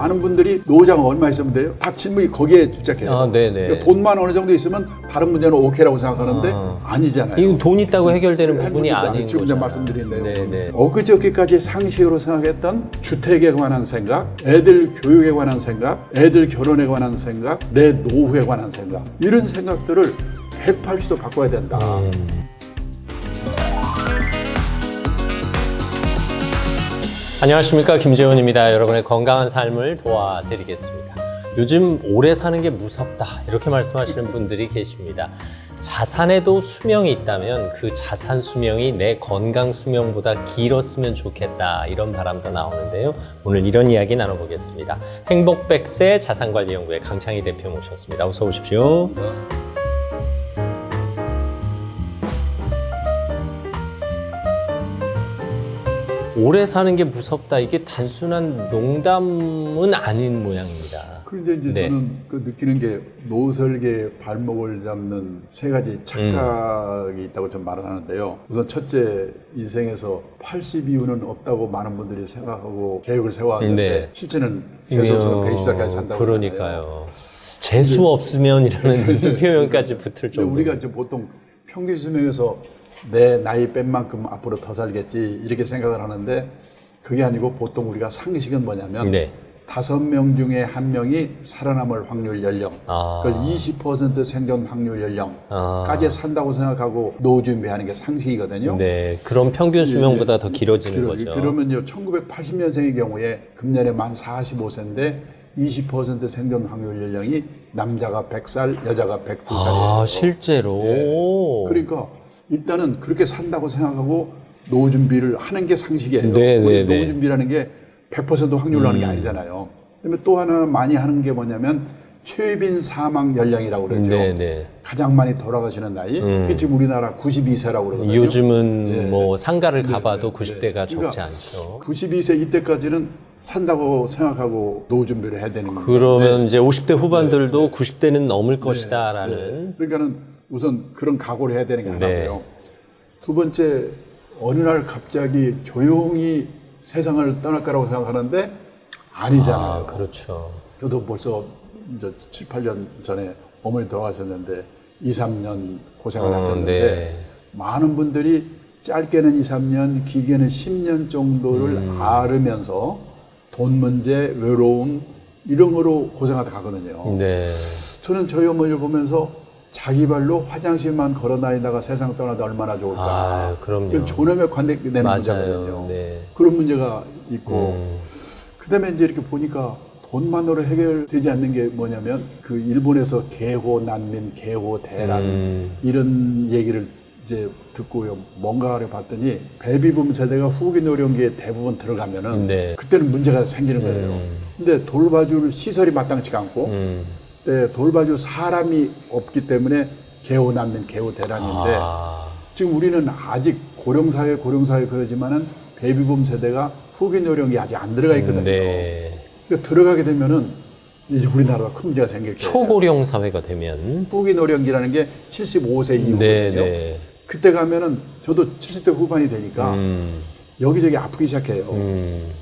많은 분들이 노후자가 얼마 있으면 돼요? 다 질문이 거기에 집착해요. 그러니까 돈만 어느 정도 있으면 다른 문제는 오케이라고 생각하는데 아니잖아요. 이건 돈 있다고 해결되는 부분이 아닌 지금 거잖아요. 말씀드린 내용. 엊그저께까지 상식으로 생각했던 주택에 관한 생각, 애들 교육에 관한 생각, 애들 결혼에 관한 생각, 내 노후에 관한 생각, 이런 생각들을 180도 바꿔야 된다. 안녕하십니까, 김재훈입니다. 여러분의 건강한 삶을 도와드리겠습니다. 요즘 오래 사는 게 무섭다, 이렇게 말씀하시는 분들이 계십니다. 자산에도 수명이 있다면 그 자산 수명이 내 건강 수명보다 길었으면 좋겠다, 이런 바람도 나오는데요. 오늘 이런 이야기 나눠보겠습니다. 행복백세 자산관리연구의 강창희 대표 모셨습니다. 어서 오십시오. 오래 사는 게 무섭다, 이게 단순한 농담은 아닌 모양입니다. 그런데 이제 저는 그 느끼는 게 노설계의 발목을 잡는 세 가지 착각이 있다고 좀 말을 하는데요. 우선 첫째, 인생에서 80 이후는 없다고 많은 분들이 생각하고 계획을 세워왔는데 실제는 재수 없으면 120살까지 산다고 그러니까요. 재수 없으면이라는 표현까지 붙을 정도. 우리가 이제 보통 평균 수명에서 내 나이 뺀 만큼 앞으로 더 살겠지 이렇게 생각을 하는데 그게 아니고 보통 우리가 상식은 뭐냐면 5명 중에 1명이 살아남을 확률 연령, 그걸 20% 생존 확률 연령까지 산다고 생각하고 노후 준비하는 게 상식이거든요. 네, 그럼 평균 수명보다 더 길어지는 거죠. 그러면요, 1980년생의 경우에 금년에 만 45세인데 20% 생존 확률 연령이 남자가 100살, 여자가 102살이에요. 아, 실제로? 그러니까 일단은 그렇게 산다고 생각하고 노후 준비를 하는 게 상식이에요. 노후 준비라는 게 100% 확률로 하는 게 아니잖아요. 그다음에 또 하나 많이 하는 게 뭐냐면 최빈 사망 연령이라고 그러죠. 가장 많이 돌아가시는 나이. 그게 지금 우리나라 92세라고 그러거든요. 요즘은 뭐 상가를 가봐도 90대가 적지 그러니까 않죠. 92세 이때까지는 산다고 생각하고 노후 준비를 해야 되는 거예요. 그러면 이제 50대 후반들도 90대는 넘을 것이다라는. 그러니까는 우선 그런 각오를 해야 되는 게 하나고요. 두 번째, 어느 날 갑자기 조용히 세상을 떠날 거라고 생각하는데 아니잖아요. 그렇죠. 저도 벌써 이제 7, 8년 전에 어머니 돌아가셨는데 2, 3년 고생을 하셨는데 많은 분들이 짧게는 2, 3년, 길게는 10년 정도를 앓으면서 돈 문제, 외로움 이런 거로 고생하다 가거든요. 저는 저희 어머니를 보면서 자기 발로 화장실만 걸어 다니다가 세상 떠나도 얼마나 좋을까. 그럼요. 존엄에 관계되는 문제거든요. 그런 문제가 있고 그다음에 이제 이렇게 보니까 돈만으로 해결되지 않는 게 뭐냐면 그 일본에서 개호 난민, 개호 대란 이런 얘기를 이제 듣고요. 뭔가를 봤더니 베이비붐 세대가 후기 노령기에 대부분 들어가면은 그때는 문제가 생기는 거예요. 근데 돌봐줄 시설이 마땅치가 않고 돌봐줄 사람이 없기 때문에 개호 난민, 개호 대란인데 지금 우리는 아직 고령사회 그러지만은 베이비붐 세대가 후기 노령이 아직 안 들어가 있거든요. 그러니까 들어가게 되면은 이제 우리나라가 큰 문제가 생길 거예요. 초고령 사회가 되면 후기 노령기라는 게 75세 이후거든요. 그때 가면은 저도 70대 후반이 되니까 여기저기 아프기 시작해요.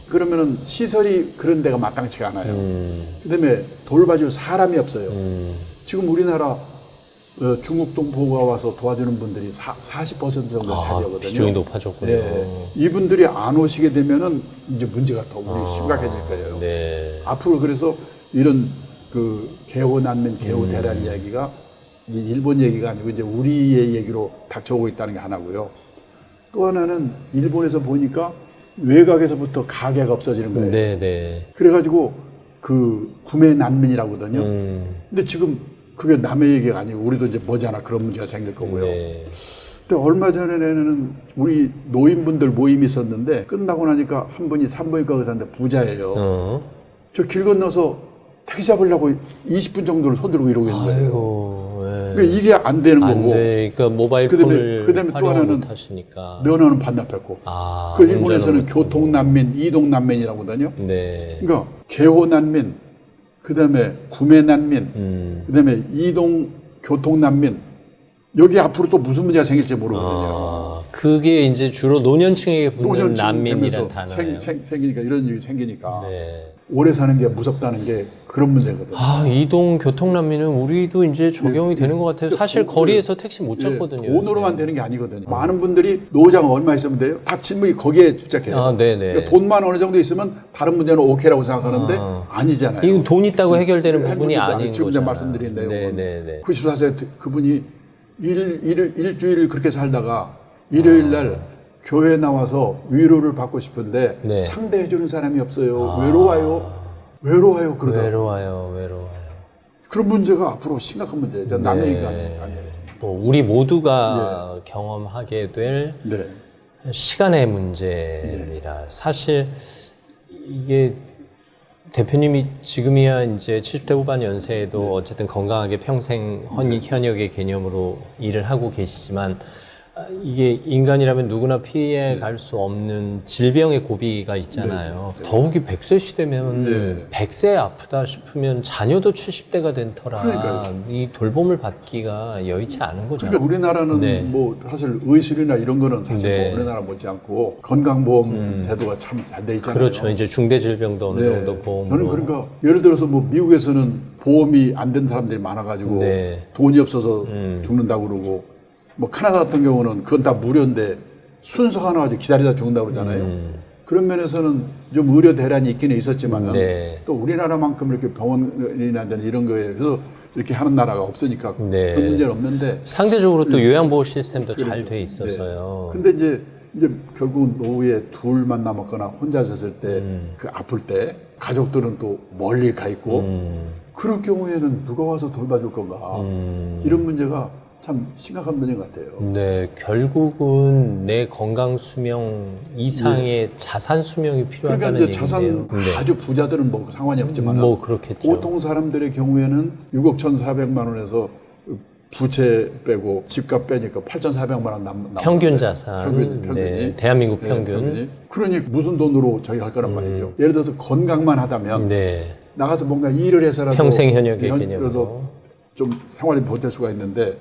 그러면은 시설이 그런 데가 마땅치가 않아요. 그다음에 돌봐줄 사람이 없어요. 지금 우리나라 중국 동포가 와서 도와주는 분들이 40% 정도 차지하거든요. 비중이 높아졌군요. 이분들이 안 오시게 되면은 이제 문제가 더 우리 심각해질 거예요. 앞으로 그래서 이런 그 개호 난민, 개호 대란 이야기가 이제 일본 얘기가 아니고 이제 우리의 얘기로 닥쳐오고 있다는 게 하나고요. 또 하나는 일본에서 보니까 외곽에서부터 가게가 없어지는 거예요. 그래가지고 그 구매 난민이라고 하거든요. 근데 지금 그게 남의 얘기가 아니고 우리도 이제 머지않아 그런 문제가 생길 거고요. 근데 얼마 전에는 우리 노인분들 모임이 있었는데 끝나고 나니까 한 분이 산부인과 의사인데 부자예요. 저 길 건너서 택시 잡으려고 20분 정도를 손들고 이러고 있는 거예요. 그러니까 이게 안 되는 거고. 그러니까 모바일 폰을 그다음에 또 하나는 못하시니까. 면허는 반납했고. 그 일본에서는 교통 난민, 이동 난민이라고 하거든요. 그러니까 개호 난민, 그다음에 구매 난민, 그다음에 이동 교통 난민 여기 앞으로 또 무슨 문제가 생길지 모르거든요. 그게 이제 주로 노년층에게 붙는 노년층 난민이란 되면서 단어예요. 생기니까 이런 일이 생기니까 네. 오래 사는 게 무섭다는 게 그런 문제거든요. 이동 교통난민은 우리도 이제 적용이 되는 것 같아요. 사실 거리에서 택시 못 잡거든요. 돈으로만 되는 게 아니거든요. 많은 분들이 노후자금 얼마 있으면 돼요? 다 질문이 거기에 집착해요. 네네. 그러니까 돈만 어느 정도 있으면 다른 문제는 오케이라고 생각하는데 아니잖아요. 이건 돈 있다고 해결되는 부분이 아닌 지금 거잖아요. 제가 말씀드린 내용은 네네네. 94세 그분이 일주일 그렇게 살다가 일요일 날 교회 나와서 위로를 받고 싶은데 네. 상대해주는 사람이 없어요. 외로워요 그러다. 외로워요. 그런 문제가 앞으로 심각한 문제예요. 남의 얘기가 아니에요. 뭐 우리 모두가 경험하게 될 네. 시간의 문제입니다. 사실 이게 대표님이 지금이야 이제 70대 후반 연세에도 어쨌든 건강하게 평생 현역의 개념으로 일을 하고 계시지만 이게 인간이라면 누구나 피해갈 수 없는 질병의 고비가 있잖아요. 더욱이 100세 시대면 100세 아프다 싶으면 자녀도 70대가 된 터라 그러니까요. 이 돌봄을 받기가 여의치 않은 거잖아요. 그러니까 우리나라는 뭐 사실 의술이나 이런 거는 사실 뭐 우리나라 못지않고 건강보험 제도가 참 잘 돼 있잖아요. 그렇죠. 이제 중대질병도 어느 정도 보험으로. 저는 그러니까 예를 들어서 뭐 미국에서는 보험이 안 된 사람들이 많아가지고 돈이 없어서 죽는다고 그러고 뭐 카나다 같은 경우는 그건 다 무료인데 순서가 나와서 기다리다 죽는다고 그러잖아요. 그런 면에서는 좀 의료 대란이 있기는 있었지만 또 우리나라만큼 이렇게 병원이나 이런 거에 그래서 이렇게 하는 나라가 없으니까 그런 문제는 없는데 상대적으로 또 요양보호 시스템도 잘 돼 있어서요. 근데 이제 결국 노후에 둘만 남았거나 혼자 있었을 때 그 아플 때 가족들은 또 멀리 가 있고 그럴 경우에는 누가 와서 돌봐줄 건가 이런 문제가 참 심각한 문제 같아요. 네, 결국은 내 건강 수명 이상의 자산 수명이 필요하다는 그러니까 이제 얘기인데요. 자산 아주 부자들은 뭐 상관이 없지만 뭐 그렇겠죠. 보통 사람들의 경우에는 6억 1,400만 원에서 부채 빼고 집값 빼니까 8,400만 원 남는 평균 자산, 평균이 네, 대한민국 평균. 그러니 무슨 돈으로 저기 할 거란 말이죠. 예를 들어서 건강만 하다면 나가서 뭔가 일을 해서라도 평생 현역의 개념으로 좀 생활이 버틸 수가 있는데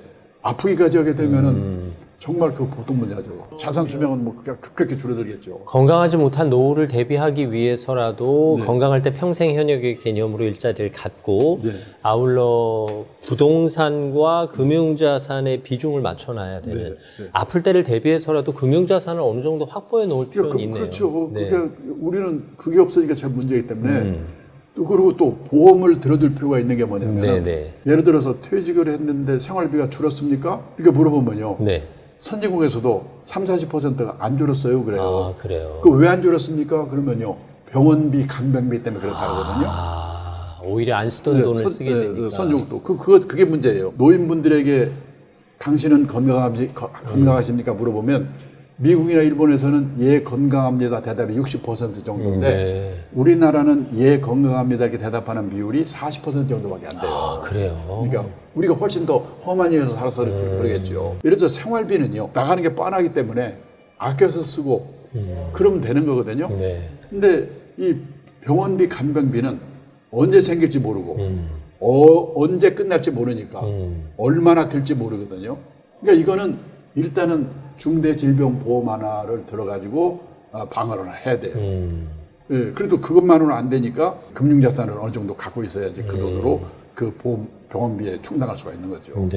아프기까지 하게 되면은 정말 그 보통 문제죠. 자산 수명은 뭐 급격히 줄어들겠죠. 건강하지 못한 노후를 대비하기 위해서라도 건강할 때 평생 현역의 개념으로 일자리를 갖고 아울러 부동산과 금융자산의 비중을 맞춰놔야 되는 아플 때를 대비해서라도 금융자산을 어느 정도 확보해 놓을 필요는 있네요. 그렇죠. 그러니까 우리는 그게 없으니까 참 문제이기 때문에 또 그리고 또 보험을 들어둘 필요가 있는 게 뭐냐면 예를 들어서 퇴직을 했는데 생활비가 줄었습니까? 이렇게 물어보면요. 선진국에서도 30-40%가 안 줄었어요. 그래요. 그래요. 그 왜 안 줄었습니까? 그러면요. 병원비, 간병비 때문에 그렇다고 하거든요. 오히려 안 쓰던 돈을 쓰게 되니까. 선진국도. 그게 문제예요. 노인분들에게 당신은 건강하십니까? 물어보면 미국이나 일본에서는 예 건강합니다 대답이 60% 정도인데 우리나라는 예 건강합니다 이렇게 대답하는 비율이 40% 정도밖에 안 돼요. 그래요. 그러니까 우리가 훨씬 더 험한 일에서 살아서 그러겠죠. 예를 들어 생활비는요 나가는 게 뻔하기 때문에 아껴서 쓰고 그러면 되는 거거든요. 근데 이 병원비, 간병비는 언제 생길지 모르고 언제 끝날지 모르니까 얼마나 들지 모르거든요. 그러니까 이거는 일단은 중대질병보험 하나를 들어가지고 방어를 해야 돼요. 그래도 그것만으로는 안 되니까 금융자산을 어느 정도 갖고 있어야지 그 돈으로 그 병원비에 충당할 수가 있는 거죠.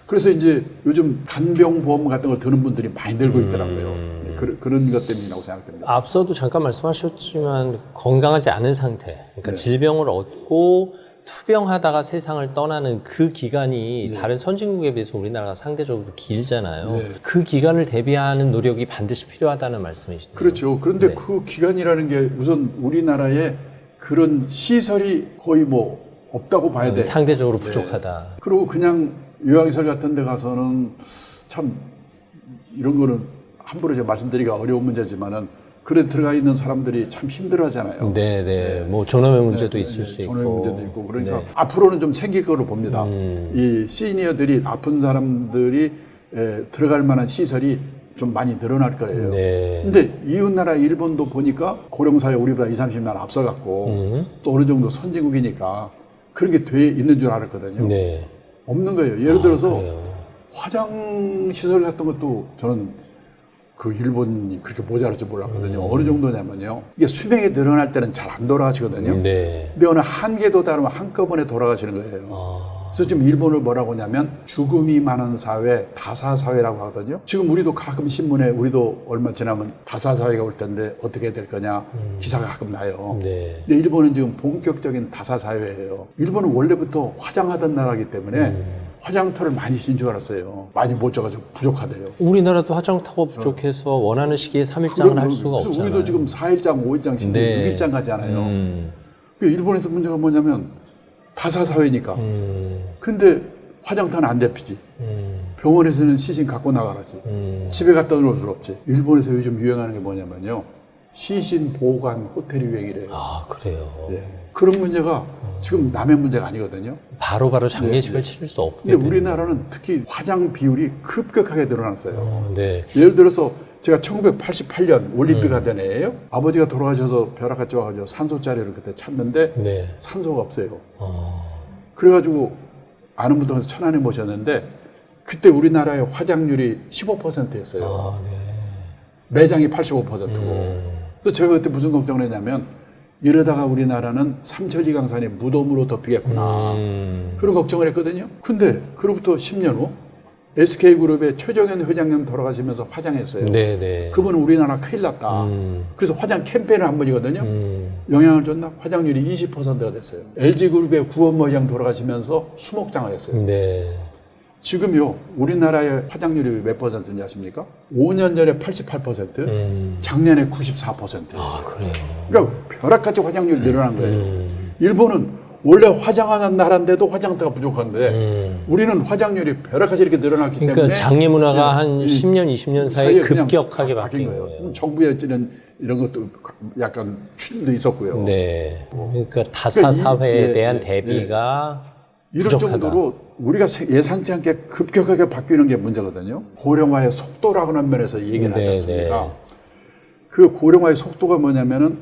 그래서 이제 요즘 간병보험 같은 걸 드는 분들이 많이 늘고 있더라고요. 그런 것 때문이라고 생각됩니다. 앞서도 잠깐 말씀하셨지만 건강하지 않은 상태, 그러니까 질병을 얻고 투병하다가 세상을 떠나는 그 기간이 다른 선진국에 비해서 우리나라가 상대적으로 길잖아요. 그 기간을 대비하는 노력이 반드시 필요하다는 말씀이시죠. 그렇죠. 그런데 그 기간이라는 게 우선 우리나라에 그런 시설이 거의 뭐 없다고 봐야 돼. 상대적으로 부족하다. 그리고 그냥 요양시설 같은 데 가서는 참 이런 거는 함부로 제가 말씀드리기가 어려운 문제지만은 그래 들어가 있는 사람들이 참 힘들어하잖아요. 뭐 존엄의 문제도 있을 수 있고. 존엄의 문제도 있고 그러니까 앞으로는 좀 생길 거로 봅니다. 이 시니어들이 아픈 사람들이 들어갈 만한 시설이 좀 많이 늘어날 거예요. 근데 이웃나라 일본도 보니까 고령사회 우리보다 20-30년 앞서갔고 또 어느 정도 선진국이니까 그런 게 돼 있는 줄 알았거든요. 없는 거예요. 예를 들어서 화장 시설 같은 것도 저는 그 일본이 그렇게 모자랄 줄 몰랐거든요. 어느 정도냐면요. 이게 수명이 늘어날 때는 잘 안 돌아가시거든요. 네. 근데 어느 한계도 다르면 한꺼번에 돌아가시는 거예요. 그래서 지금 일본을 뭐라고 하냐면 죽음이 많은 사회, 다사사회라고 하거든요. 지금 우리도 가끔 신문에 우리도 얼마 지나면 다사사회가 올 텐데 어떻게 될 거냐 기사가 가끔 나요. 네. 근데 일본은 지금 본격적인 다사사회예요. 일본은 원래부터 화장하던 나라이기 때문에 화장터를 많이 진 줄 알았어요. 많이 못 져가지고 부족하대요. 우리나라도 화장터가 부족해서 원하는 시기에 3일장을 할 수가 그래서 없잖아요. 우리도 지금 4일장, 5일장, 6일장 가잖아요. 일본에서 문제가 뭐냐면 다사사회니까. 근데 화장터는 안 잡히지. 병원에서는 시신 갖고 나가라지. 집에 갖다 놓을 수 없지. 일본에서 요즘 유행하는 게 뭐냐면요. 시신 보관 호텔이 유행이래요. 아, 그래요. 예. 그런 문제가 지금 남의 문제가 아니거든요. 바로바로 장례식을 치를 수 없게 근데 우리나라는 특히 화장 비율이 급격하게 늘어났어요. 네. 예를 들어서 제가 1988년 올림픽 하던 해예요. 아버지가 돌아가셔서 벼락같이 와가지고 산소 자리를 그때 찾는데 네. 산소가 없어요. 그래가지고 아는 분도 천안에 모셨는데 그때 우리나라의 화장률이 15%였어요. 아, 네. 매장이 85%고. 그래서 제가 그때 무슨 걱정을 했냐면 이러다가 우리나라는 삼천리 강산이 무덤으로 덮이겠구나. 그런 걱정을 했거든요. 근데 그로부터 10년 후 SK그룹의 최정현 회장님 돌아가시면서 화장했어요. 네네. 그분은 우리나라 큰일 났다. 그래서 화장 캠페인을 한 번이거든요. 영향을 줬나? 화장률이 20%가 됐어요. LG그룹의 구원모 회장 돌아가시면서 수목장을 했어요. 네. 지금요, 우리나라의 화장률이 몇 퍼센트인지 아십니까? 5년 전에 88%, 작년에 94%. 아, 그래요. 그러니까 벼락같이 화장률이 늘어난 거예요. 일본은 원래 화장하는 나라인데도 화장터가 부족한데 우리는 화장률이 벼락같이 이렇게 늘어났기 그러니까 때문에 장례 문화가 한 10년, 20년 사이에 그냥 급격하게 바뀐 거예요. 정부의 어찌는 이런 것도 약간 추진도 있었고요. 네. 그러니까 다사 사회에 대한 대비가 이럴 부족하다. 정도로 우리가 예상치 않게 급격하게 바뀌는 게 문제거든요. 고령화의 속도라고 하는 면에서 얘기를 하지 않습니까? 그 고령화의 속도가 뭐냐면은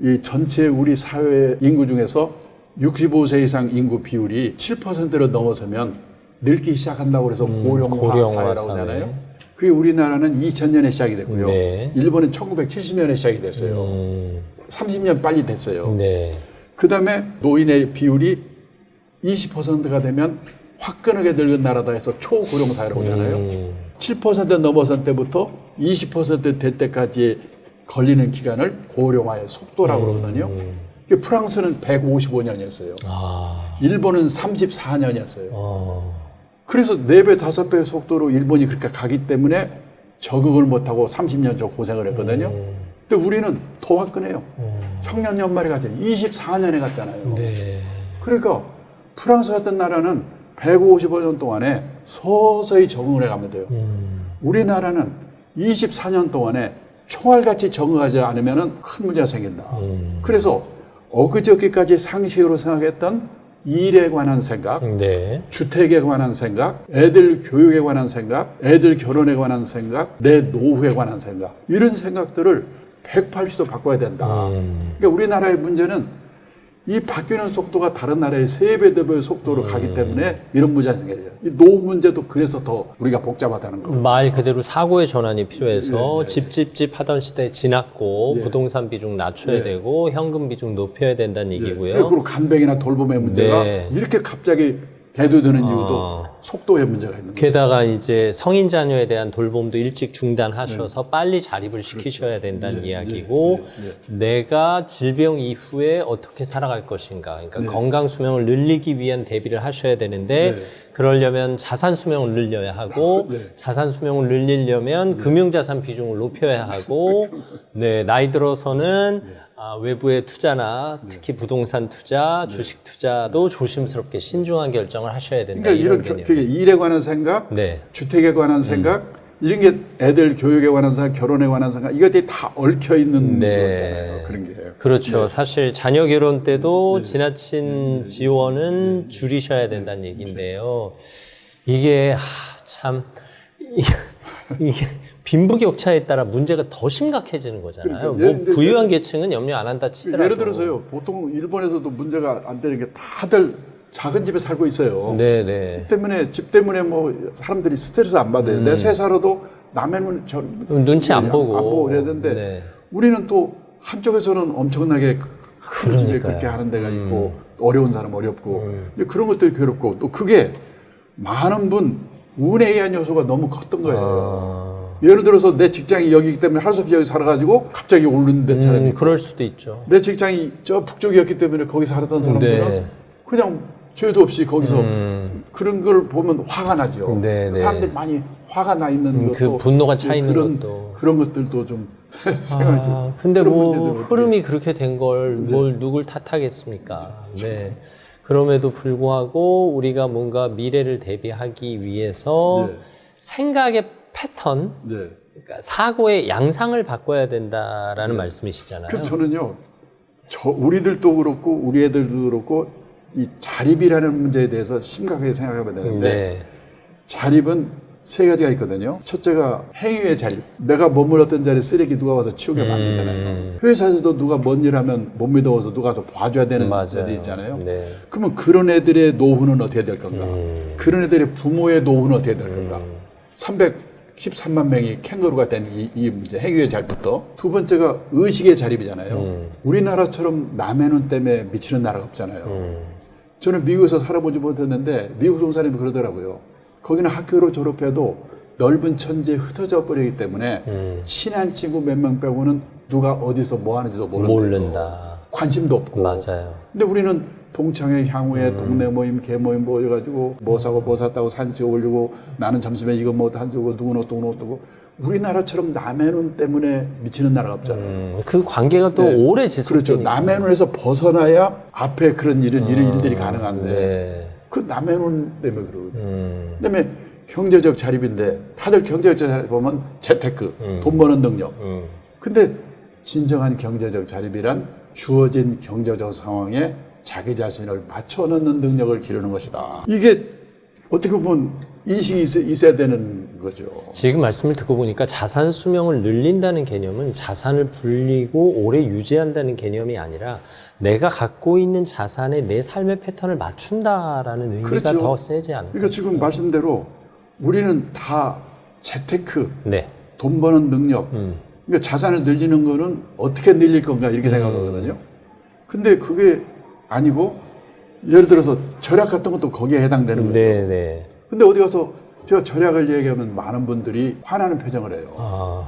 이 전체 우리 사회 인구 중에서 65세 이상 인구 비율이 7%를 넘어서면 늙기 시작한다고 그래서 고령화 사회라고 하잖아요. 그게 우리나라는 2000년에 시작이 됐고요. 네. 일본은 1970년에 시작이 됐어요. 30년 빨리 됐어요. 네. 그 다음에 노인의 비율이 20%가 되면 화끈하게 늙은 나라다 해서 초고령 사회라고 하잖아요. 7% 넘어선 때부터 20% 될 때까지 걸리는 기간을 고령화의 속도라고 그러거든요. 프랑스는 155년이었어요. 아. 일본은 34년이었어요. 그래서 4배, 5배의 속도로 일본이 그렇게 가기 때문에 적응을 못하고 30년 저 고생을 했거든요. 근데 우리는 더 화끈해요. 청년 연말에 갔잖아요. 24년에 갔잖아요. 네. 그러니까 프랑스 같은 나라는 155년 동안에 서서히 적응을 해가면 돼요. 우리나라는 24년 동안에 총알같이 적응하지 않으면 큰 문제가 생긴다. 그래서 엊그저께까지 상식으로 생각했던 일에 관한 생각, 네. 주택에 관한 생각, 애들 교육에 관한 생각, 애들 결혼에 관한 생각, 내 노후에 관한 생각 이런 생각들을 180도 바꿔야 된다. 그러니까 우리나라의 문제는 이 바뀌는 속도가 다른 나라의 3배, 4배의 속도로 가기 때문에 이런 문제가 생겨요. 이 노후 문제도 그래서 더 우리가 복잡하다는 거예요. 말 그대로 사고의 전환이 필요해서 집집집 하던 시대 지났고 부동산 비중 낮춰야 되고 현금 비중 높여야 된다는 얘기고요. 그리고 간병이나 돌봄의 문제가 네. 이렇게 갑자기 대두되는 이유도 속도의 문제가 있는 거예요. 게다가 이제 성인 자녀에 대한 돌봄도 일찍 중단하셔서 빨리 자립을 시키셔야 된다는 이야기고 내가 질병 이후에 어떻게 살아갈 것인가. 그러니까 건강 수명을 늘리기 위한 대비를 하셔야 되는데 그러려면 자산 수명을 늘려야 하고 자산 수명을 늘리려면 금융자산 비중을 높여야 하고 나이 들어서는 외부의 투자나 특히 부동산 투자, 주식 투자도 조심스럽게 신중한 결정을 하셔야 된다. 그러니까 이런 이런 개념. 일에 관한 생각, 주택에 관한 생각, 이런 게 애들 교육에 관한 생각, 결혼에 관한 생각, 이것들이 다 얽혀 있는 거잖아요. 그런 게. 그렇죠. 사실 자녀 결혼 때도 지나친 지원은 줄이셔야 된다는 얘기인데요. 이게 참 이게 빈부격차에 따라 문제가 더 심각해지는 거잖아요. 그러니까 뭐 부유한 계층은 염려 안 한다 치더라도. 예를 들어서요. 보통 일본에서도 문제가 안 되는 게 다들 작은 집에 살고 있어요. 네네. 집 때문에 뭐 사람들이 스트레스 안 받아요. 내 새 살아도 남의 눈치 안 보고 그래야 되는데 네. 우리는 또 한쪽에서는 엄청나게 큰 집에 그러니까요. 그렇게 하는 데가 있고 어려운 사람 어렵고 근데 그런 것들이 괴롭고 또 그게 많은 분 운에 의한 요소가 너무 컸던 거예요. 예를 들어서 내 직장이 여기이기 때문에 할 수 없이 여기 살아가지고 갑자기 오르는 데 사람이 있고 그럴 수도 있죠. 내 직장이 저 북쪽이었기 때문에 거기 살았던 사람들은 네. 그냥 죄도 없이 거기서 그런 걸 보면 화가 나죠. 네. 사람들이 많이 화가 나 있는 것도 그 분노가 차 있는 것도 그런 것들도 좀 생각이 좀 근데 그런 뭐 문제들 흐름이 그렇게 된 걸 뭘 누굴 탓하겠습니까? 네. 그럼에도 불구하고 우리가 뭔가 미래를 대비하기 위해서 네. 생각의 패턴, 네. 그러니까 사고의 양상을 바꿔야 된다라는 말씀이시잖아요. 그래서 저는요, 우리들도 그렇고 우리 애들도 그렇고 이 자립이라는 문제에 대해서 심각하게 생각해봐야 되는데 네. 자립은 세 가지가 있거든요. 첫째가 행위의 자립. 내가 머물렀던 자리에 쓰레기 누가 와서 치우게 만들잖아요. 회사에서도 누가 뭔 일하면 못 믿어서 누가 와서 봐줘야 되는 애들이 있잖아요. 네. 그러면 그런 애들의 노후는 어떻게 될 건가? 그런 애들의 부모의 노후는 어떻게 될 건가? 313만 명이 캥거루가 된 이 문제, 행위의 자립부터. 두 번째가 의식의 자립이잖아요. 우리나라처럼 남의 눈 때문에 미치는 나라가 없잖아요. 저는 미국에서 살아보지 못했는데 미국 종사님이 그러더라고요. 거기는 학교로 졸업해도 넓은 천지에 흩어져 버리기 때문에 친한 친구 몇 명 빼고는 누가 어디서 뭐 하는지도 모른다. 관심도 없고. 맞아요. 근데 우리는 동창회 향후에 동네 모임, 개 모임 모여가지고 뭐 사고 뭐 샀다고 사진 찍어 올리고 나는 점심에 이거 뭐 한주고 누구는 어떠고 우리나라처럼 남의 눈 때문에 미치는 나라가 없잖아요. 그 관계가 또 오래 지속되니까. 그렇죠. 남의 눈에서 벗어나야 앞에 그런 일들이 가능한데 네. 그 남의 눈 때문에 그러거든요. 그다음에 경제적 자립인데 다들 경제적 자립 보면 재테크, 돈 버는 능력. 근데 진정한 경제적 자립이란 주어진 경제적 상황에 자기 자신을 맞춰놓는 능력을 기르는 것이다. 이게 어떻게 보면 인식이 있어야 되는 거죠. 지금 말씀을 듣고 보니까 자산 수명을 늘린다는 개념은 자산을 불리고 오래 유지한다는 개념이 아니라 내가 갖고 있는 자산에 내 삶의 패턴을 맞춘다라는 의미가 그렇죠. 더 세지 않을까? 그러니까 지금 말씀대로 우리는 다 재테크, 네. 돈 버는 능력, 그러니까 자산을 늘리는 거는 어떻게 늘릴 건가 이렇게 생각하거든요. 근데 그게 아니고 예를 들어서 절약 같은 것도 거기에 해당되는 거죠. 네. 근데 어디 가서 제가 절약을 얘기하면 많은 분들이 화나는 표정을 해요.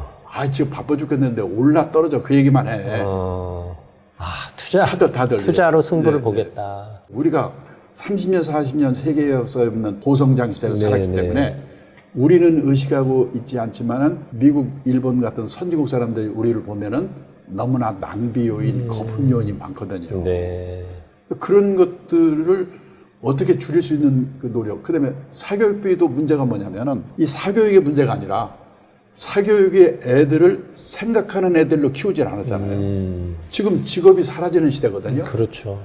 지금 바빠 죽겠는데 올라 떨어져 그 얘기만 해. 투자. 다들 투자로 승부를 네, 보겠다. 우리가 30년, 40년 세계 역사에 없는 고성장 시대를 살았기 네. 때문에 우리는 의식하고 있지 않지만은 미국, 일본 같은 선진국 사람들이 우리를 보면은 너무나 낭비 요인, 거품 요인이 많거든요. 네. 그런 것들을 어떻게 줄일 수 있는 그 노력. 그다음에 사교육비도 문제가 뭐냐면은 이 사교육의 문제가 아니라 사교육의 애들을 생각하는 애들로 키우질 않았잖아요. 지금 직업이 사라지는 시대거든요. 그렇죠.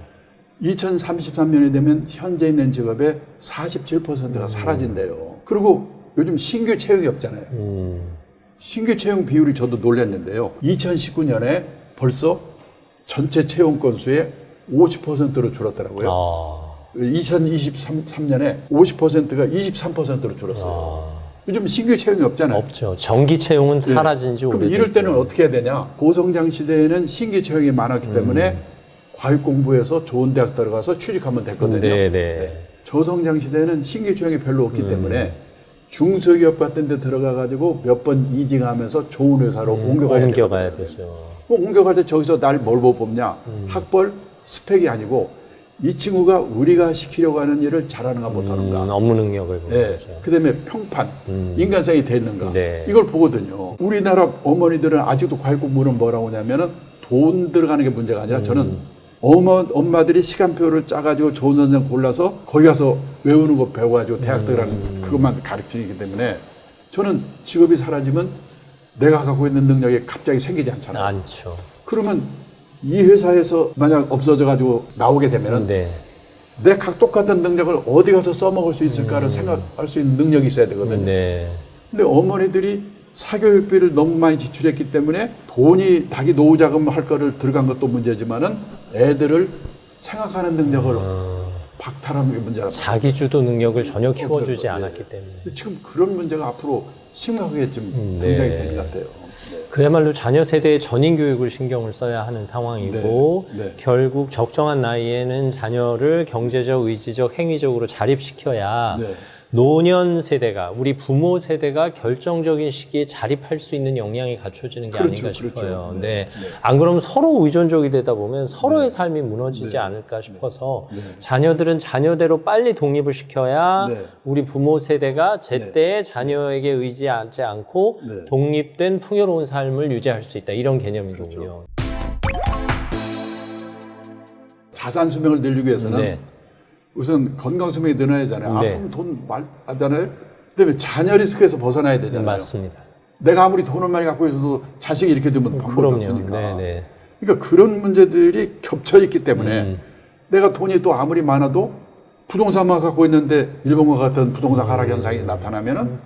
2033년이 되면 현재 있는 직업의 47%가 사라진대요. 그리고 요즘 신규 채용이 없잖아요. 신규 채용 비율이 저도 놀랐는데요. 2019년에 벌써 전체 채용 건수의 50%로 줄었더라고요. 2023년에 50%가 23%로 줄었어요. 요즘 신규 채용이 없잖아요. 없죠. 정기 채용은 사라진 지 오래됐죠. 그럼 이럴 때는 어떻게 해야 되냐? 고성장 시대에는 신규 채용이 많았기 때문에 과육 공부해서 좋은 대학 들어가서 취직하면 됐거든요. 네. 저성장 시대에는 신규 채용이 별로 없기 때문에 중소기업 같은 데 들어가 가지고 몇 번 이직하면서 좋은 회사로 옮겨가야 되죠. 옮겨갈 때 저기서 날 뭘 뽑냐? 학벌, 스펙이 아니고 이 친구가 우리가 시키려고 하는 일을 잘하는가 못하는가. 업무 능력을 보는 네. 거죠. 그다음에 평판, 인간성이 돼 있는가. 네. 이걸 보거든요. 우리나라 어머니들은 아직도 과외 공부는 뭐라고 하냐면은 돈 들어가는 게 문제가 아니라 저는 엄마들이 시간표를 짜가지고 좋은 선생 골라서 거기 가서 외우는 거 배워가지고 대학 들어가는 그것만 가르치기 때문에 저는 직업이 사라지면 내가 갖고 있는 능력이 갑자기 생기지 않잖아요. 않죠. 그러면 이 회사에서 만약 없어져가지고 나오게 되면은 내 똑같은 능력을 어디 가서 써먹을 수 있을까를 생각할 수 있는 능력이 있어야 되거든요. 네. 근데 어머니들이 사교육비를 너무 많이 지출했기 때문에 돈이 자기 노후 자금 할 거를 들어간 것도 문제지만은 애들을 생각하는 능력을 박탈하는 게 문제라고. 자기 주도 능력을 전혀 키워주지 없어요. 않았기 예. 때문에. 근데 지금 그런 문제가 앞으로 심각하게 좀 네. 등장이 될 것 같아요. 네. 그야말로 자녀 세대의 전인 교육을 신경을 써야 하는 상황이고 네. 네. 결국 적정한 나이에는 자녀를 경제적, 의지적, 행위적으로 자립시켜야 네. 노년 세대가 우리 부모 세대가 결정적인 시기에 자립할 수 있는 역량이 갖춰지는 게 그렇죠, 아닌가 싶어요. 그렇죠. 네. 네. 안 그러면 서로 의존적이 되다 보면 서로의 삶이 무너지지 않을까 싶어서 자녀들은 자녀대로 빨리 독립을 시켜야 네. 우리 부모 세대가 제때에 자녀에게 의지하지 않고 네. 독립된 풍요로운 삶을 유지할 수 있다. 이런 개념이군요. 그렇죠. 자산 수명을 늘리기 위해서는 네. 우선 건강 수명이 늘어야 되잖아요. 네. 아프면 돈 말하잖아요. 그다음에 자녀 리스크에서 벗어나야 되잖아요. 맞습니다. 내가 아무리 돈을 많이 갖고 있어도 자식이 이렇게 되면 방법이 그럼요. 없으니까. 네. 그러니까 그런 문제들이 겹쳐 있기 때문에 내가 돈이 또 아무리 많아도 부동산만 갖고 있는데 일본과 같은 부동산 하락 현상이 나타나면은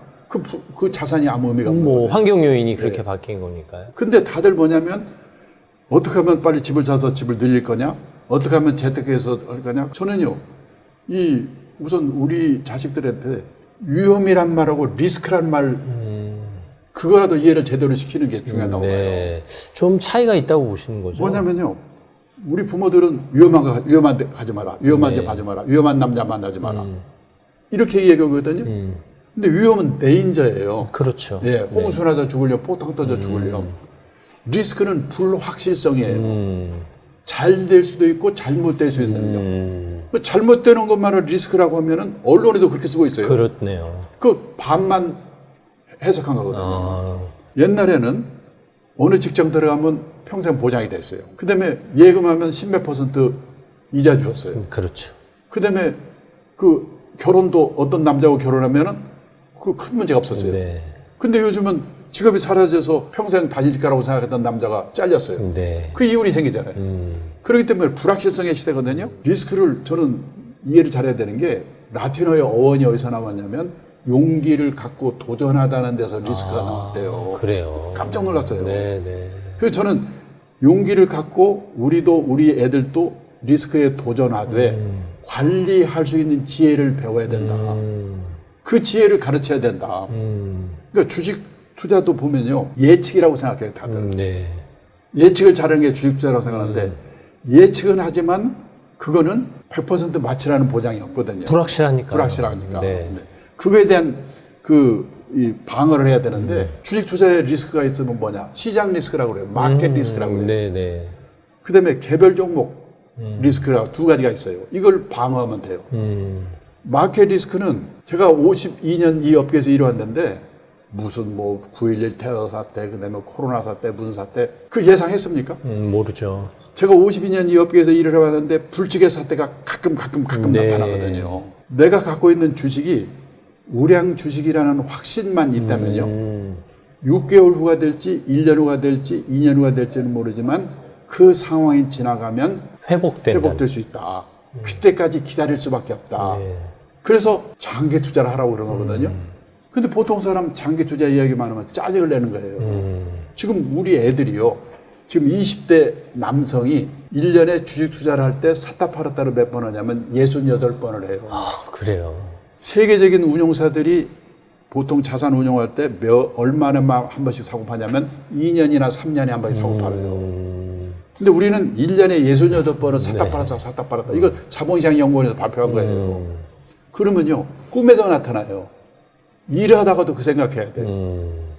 그 자산이 아무 의미가 없는 뭐 거예요. 환경 요인이 그렇게 네. 바뀐 거니까요. 근데 다들 뭐냐면 어떻게 하면 빨리 집을 사서 집을 늘릴 거냐? 어떻게 하면 재테크해서 할 거냐? 저는요. 우선 우리 자식들한테 위험이란 말하고 리스크란 말 그거라도 이해를 제대로 시키는 게 중요하다고 봐요. 네. 좀 차이가 있다고 보시는 거죠? 뭐냐면요. 우리 부모들은 위험한 데 가지 마라. 위험한 데 가지 마라. 위험한 남자 만나지 마라. 이렇게 얘기하거든요. 근데 위험은 데인저예요. 그렇죠. 예, 홍수 나서 죽으려, 포탕 터져 죽으려. 리스크는 불확실성이에요. 잘 될 수도 있고 잘못될 수 있는 거. 잘못되는 것만을 리스크라고 하면은 언론에도 그렇게 쓰고 있어요. 그렇네요. 그 반만 해석한 거거든요. 옛날에는 어느 직장 들어가면 평생 보장이 됐어요. 그 다음에 예금하면 10몇 % 이자 주었어요. 그렇죠. 그 다음에 그 결혼도 어떤 남자하고 결혼하면은 그 큰 문제가 없었어요. 네. 근데 요즘은 직업이 사라져서 평생 다닐 거라고 생각했던 남자가 잘렸어요. 네. 그 이혼이 생기잖아요. 그렇기 때문에 불확실성의 시대거든요. 리스크를 저는 이해를 잘해야 되는 게 라틴어의 어원이 어디서 나왔냐면 용기를 갖고 도전하다는 데서 리스크가 나왔대요. 그래요. 깜짝 놀랐어요. 네. 그래서 저는 용기를 갖고 우리 애들도 리스크에 도전하되 관리할 수 있는 지혜를 배워야 된다. 그 지혜를 가르쳐야 된다. 그러니까 주식 투자도 보면요. 예측이라고 생각해요, 다들. 네. 예측을 잘하는 게 주식 투자라고 생각하는데 예측은 하지만 그거는 100% 마치라는 보장이 없거든요. 불확실하니까. 네. 그거에 대한 이 방어를 해야 되는데 주식 투자에 리스크가 있으면 뭐냐? 시장 리스크라고 그래요. 마켓 리스크라고 그래요. 네. 그다음에 개별 종목 리스크라고 두 가지가 있어요. 이걸 방어하면 돼요. 마켓 리스크는 제가 52년 이 업계에서 일해왔는데 무슨 9.11 테러 사태, 그다음에 코로나 사태, 무슨 사태 그 예상했습니까? 모르죠. 제가 52년 이 업계에서 일을 해왔는데 불치의 사태가 가끔 네. 나타나거든요. 내가 갖고 있는 주식이 우량 주식이라는 확신만 있다면요. 6개월 후가 될지 1년 후가 될지 2년 후가 될지는 모르지만 그 상황이 지나가면 회복될 수 있다. 그때까지 기다릴 수밖에 없다. 네. 그래서 장기 투자를 하라고 그런 거거든요. 근데 보통 사람 장기 투자 이야기만 하면 짜증을 내는 거예요. 지금 우리 애들이요. 지금 20대 남성이 1년에 주식 투자를 할 때 샀다 팔았다를 몇 번 하냐면 68번을 해요. 아, 그래요. 세계적인 운용사들이 보통 자산 운용할 때 얼마나 한 번씩 사고 파냐면 2년이나 3년에 한 번씩 사고 팔아요. 근데 우리는 1년에 68번을 샀다 팔았다. 이거 자본시장 연구원에서 발표한 거예요. 그러면요, 꿈에도 나타나요. 일하다가도 그 생각해야 돼.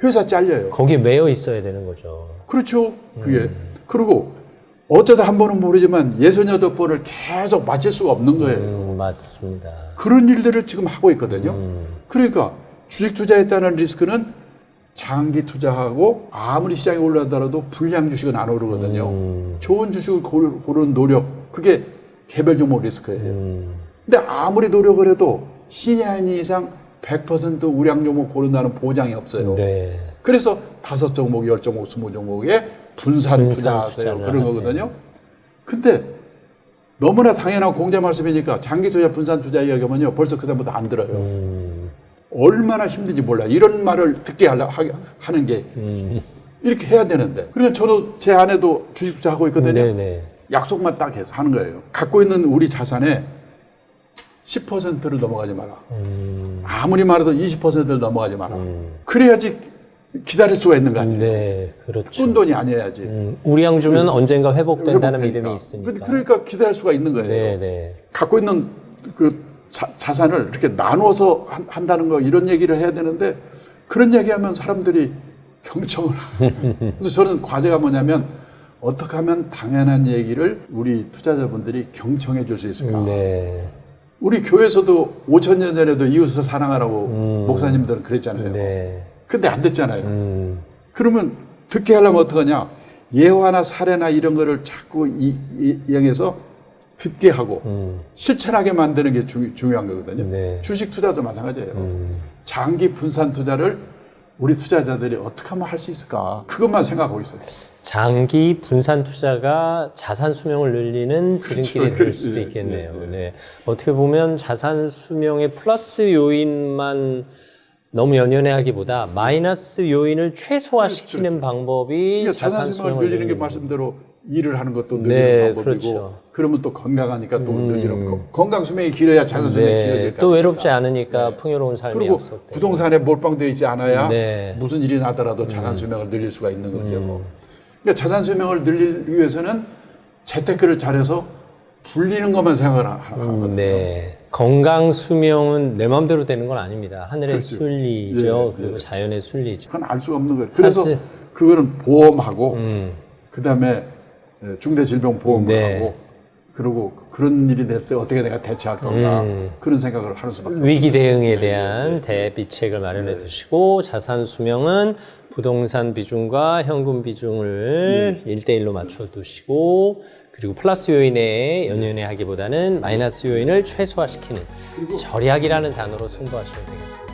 회사 잘려요. 거기에 매여 있어야 되는 거죠. 그렇죠. 그게. 그리고 어쩌다 한 번은 모르지만 68번을 계속 맞힐 수가 없는 거예요. 맞습니다. 그런 일들을 지금 하고 있거든요. 그러니까 주식 투자했다는 리스크는 장기 투자하고 아무리 시장이 올라가더라도 불량 주식은 안 오르거든요. 좋은 주식을 고르는 노력, 그게 개별 종목 리스크예요. 근데 아무리 노력을 해도 신의 한 이상 100% 우량 종목 고른다는 보장이 없어요. 네. 그래서 5종목, 10종목, 20종목에 분산 투자하세요. 그런 거거든요. 근데 너무나 당연한 공자 말씀이니까 장기 투자, 분산 투자 이야기하면요. 벌써 그다음부터 안 들어요. 얼마나 힘든지 몰라요. 이런 말을 듣게 하는 게 이렇게 해야 되는데. 그러니까 저도 제 아내도 주식 투자하고 있거든요. 네네. 약속만 딱 해서 하는 거예요. 갖고 있는 우리 자산에 10%를 넘어가지 마라. 아무리 말해도 20%를 넘어가지 마라. 그래야지 기다릴 수가 있는 거 아니에요. 네, 그렇죠. 꾼돈이 아니어야지. 우량 주면 언젠가 회복된다는 회복되니까. 믿음이 있으니까. 그러니까 기다릴 수가 있는 거예요. 네, 네. 갖고 있는 그 자산을 이렇게 나누어서 한다는 거 이런 얘기를 해야 되는데 그런 얘기하면 사람들이 경청을 하고 그래서 저는 과제가 뭐냐면 어떻게 하면 당연한 얘기를 우리 투자자분들이 경청해 줄 수 있을까. 네. 우리 교회에서도 5,000년 전에도 이웃을 사랑하라고 목사님들은 그랬잖아요. 네. 근데 안 됐잖아요. 그러면 듣게 하려면 어떡하냐. 예화나 사례나 이런 거를 자꾸 이용해서 듣게 하고 실천하게 만드는 게 중요한 거거든요. 네. 주식 투자도 마찬가지예요. 장기 분산 투자를 우리 투자자들이 어떻게 하면 할 수 있을까? 그것만 생각하고 있어요. 장기 분산 투자가 자산 수명을 늘리는 지름길이 될 그렇죠. 수도 있겠네요. 네. 어떻게 보면 자산 수명의 플러스 요인만 너무 연연해하기보다 마이너스 요인을 최소화시키는 방법이 그러니까 자산 수명을 늘리는 게 말씀대로 일을 하는 것도 늘리는 네, 방법이고 그렇죠. 그러면 또 건강하니까 또 늘리는 건강 수명이 길어야 자산 수명이 길어질 거예요. 또 외롭지 않으니까 풍요로운 삶이 그리고 약속되고. 부동산에 몰빵되어 있지 않아야 네. 무슨 일이 나더라도 자산 수명을 늘릴 수가 있는 거죠. 그러니까 자산 수명을 늘리기 위해서는 재테크를 잘해서 불리는 것만 생각을 하거든요. 네. 건강 수명은 내 마음대로 되는 건 아닙니다. 하늘의 그렇죠. 순리죠. 예, 그리고 자연의 순리죠. 그건 알 수가 없는 거예요. 그래서 사실- 그거는 보험하고 그다음에 중대질병보험을 네. 하고 그리고 그런 일이 됐을 때 어떻게 내가 대처할 건가 그런 생각을 하는 수밖에 없어요. 위기 대응에 대한 대비책을 마련해 두시고 자산 수명은 부동산 비중과 현금 비중을 1대1로 맞춰 두시고 그리고 플러스 요인에 연연해 하기보다는 마이너스 요인을 최소화시키는 절약이라는 단어로 승부하시면 되겠습니다.